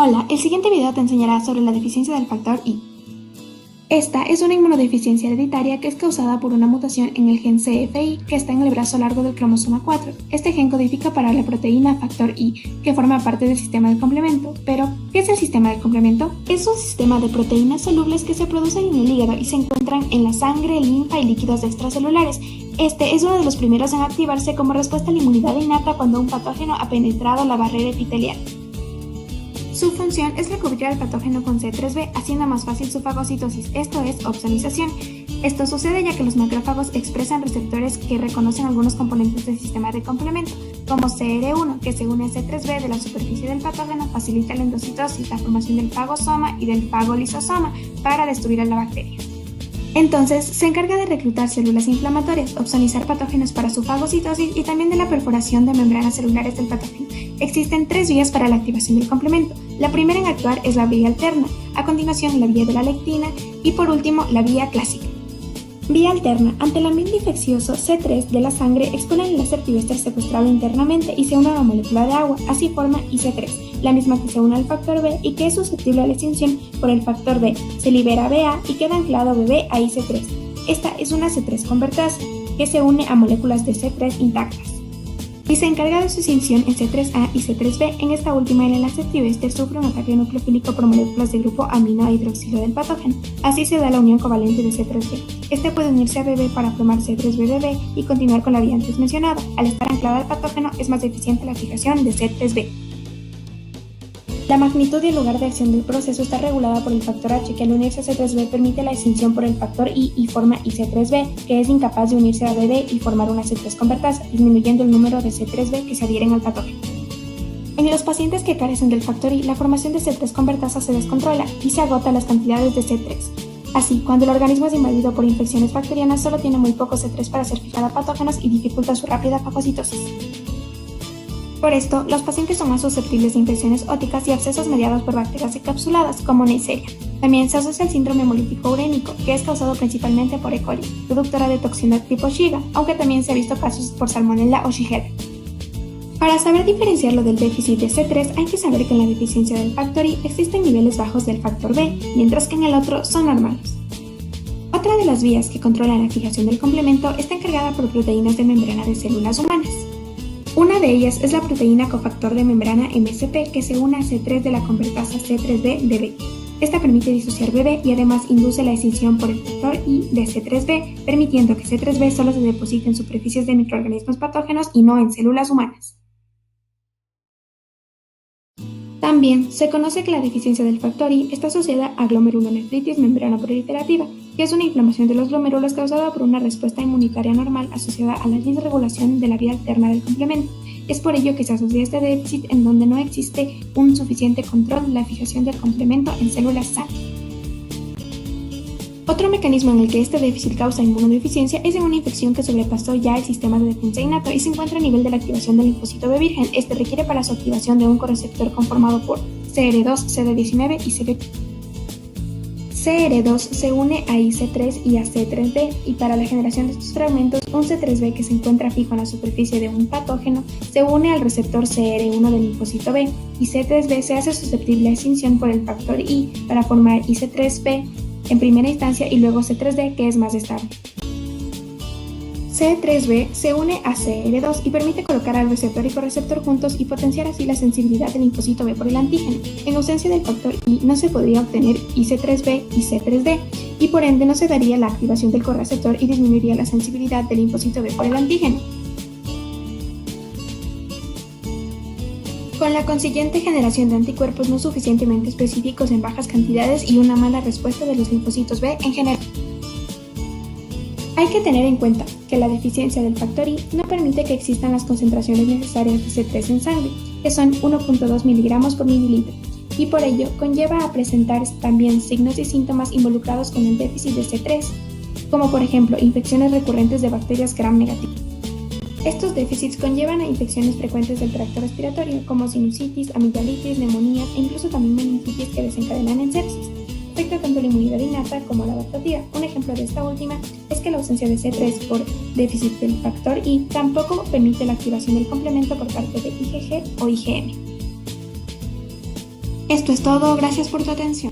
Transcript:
Hola, el siguiente video te enseñará sobre la deficiencia del factor I. Esta es una inmunodeficiencia hereditaria que es causada por una mutación en el gen CFI que está en el brazo largo del cromosoma 4. Este gen codifica para la proteína factor I, que forma parte del sistema del complemento. Pero, ¿qué es el sistema del complemento? Es un sistema de proteínas solubles que se producen en el hígado y se encuentran en la sangre, linfa y líquidos extracelulares. Este es uno de los primeros en activarse como respuesta a la inmunidad innata cuando un patógeno ha penetrado la barrera epitelial. Su función es recubrir al patógeno con C3b, haciendo más fácil su fagocitosis, esto es, opsonización. Esto sucede ya que los macrófagos expresan receptores que reconocen algunos componentes del sistema de complemento, como CR1, que se une a C3b de la superficie del patógeno, facilita la endocitosis, la formación del fagosoma y del fagolisosoma para destruir a la bacteria. Entonces, se encarga de reclutar células inflamatorias, opsonizar patógenos para su fagocitosis y también de la perforación de membranas celulares del patógeno. Existen 3 vías para la activación del complemento. La primera en actuar es la vía alterna, a continuación la vía de la lectina y por último la vía clásica. Vía alterna. Ante el ambiente infeccioso, C3 de la sangre expone el láser pibester secuestrado internamente y se une a la molécula de agua, así forma IC3, la misma que se une al factor B y que es susceptible a la extinción por el factor B. Se libera BA y queda anclado BB a IC3. Esta es una C3 convertasa que se une a moléculas de C3 intactas y se encarga de su extinción en C3A y C3B. En esta última, el enlace pibester sufre un ataque nucleofílico por moléculas de grupo amino a hidroxilo del patógeno. Así se da la unión covalente de C3B. Este puede unirse a BB para formar C3BBB y continuar con la vía antes mencionada. Al estar anclada al patógeno, es más eficiente la fijación de C3B. La magnitud y el lugar de acción del proceso está regulada por el factor H, que al unirse a C3b permite la extinción por el factor I y forma IC3b, que es incapaz de unirse a BB y formar una C3 convertasa, disminuyendo el número de C3b que se adhieren al patógeno. En los pacientes que carecen del factor I, la formación de C3 convertasa se descontrola y se agota las cantidades de C3. Así, cuando el organismo es invadido por infecciones bacterianas, solo tiene muy poco C3 para ser fijado a patógenos y dificulta su rápida fagocitosis. Por esto, los pacientes son más susceptibles de infecciones óticas y abscesos mediados por bacterias encapsuladas, como Neisseria. También se asocia el síndrome hemolítico urémico, que es causado principalmente por E. coli, productora de toxina tipo Shiga, aunque también se ha visto casos por Salmonella o Shigella. Para saber diferenciarlo del déficit de C3, hay que saber que en la deficiencia del factor I existen niveles bajos del factor B, mientras que en el otro son normales. Otra de las vías que controlan la fijación del complemento está encargada por proteínas de membrana de células humanas. Una de ellas es la proteína cofactor de membrana MCP, que se une a C3 de la convertasa C3b de B. Esta permite disociar BB y además induce la extinción por el factor I de C3b, permitiendo que C3b solo se deposite en superficies de microorganismos patógenos y no en células humanas. También se conoce que la deficiencia del factor I está asociada a glomerulonefritis membranoproliferativa, que es una inflamación de los glomérulos causada por una respuesta inmunitaria normal asociada a la disregulación de la vía alterna del complemento. Es por ello que se asocia este déficit en donde no existe un suficiente control de la fijación del complemento en células sanas. Otro mecanismo en el que este déficit causa inmunodeficiencia es en una infección que sobrepasó ya el sistema de defensa innato y se encuentra a nivel de la activación del linfocito B virgen. Este requiere para su activación de un coreceptor conformado por CR2, CD19 y CD. CR2 se une a IC3 y a C3b y para la generación de estos fragmentos, un C3b que se encuentra fijo en la superficie de un patógeno se une al receptor CR1 del linfocito B y C3b se hace susceptible a extinción por el factor I para formar IC3b en primera instancia y luego C3d, que es más estable. C3b se une a CR2 y permite colocar al receptor y correceptor juntos y potenciar así la sensibilidad del linfocito B por el antígeno. En ausencia del factor I no se podría obtener IC3b y C3d y por ende no se daría la activación del correceptor y disminuiría la sensibilidad del linfocito B por el antígeno, con la consiguiente generación de anticuerpos no suficientemente específicos en bajas cantidades y una mala respuesta de los linfocitos B en general. Hay que tener en cuenta que la deficiencia del factor I no permite que existan las concentraciones necesarias de C3 en sangre, que son 1.2 mg por mililitro, y por ello conlleva a presentar también signos y síntomas involucrados con el déficit de C3, como por ejemplo infecciones recurrentes de bacterias gram negativas. Estos déficits conllevan a infecciones frecuentes del tracto respiratorio, como sinusitis, amigdalitis, neumonías e incluso también meningitis que desencadenan en sepsis. Afecta tanto la inmunidad innata como la adaptativa. Un ejemplo de esta última es que la ausencia de C3 por déficit del factor I tampoco permite la activación del complemento por parte de IgG o IgM. Esto es todo, gracias por tu atención.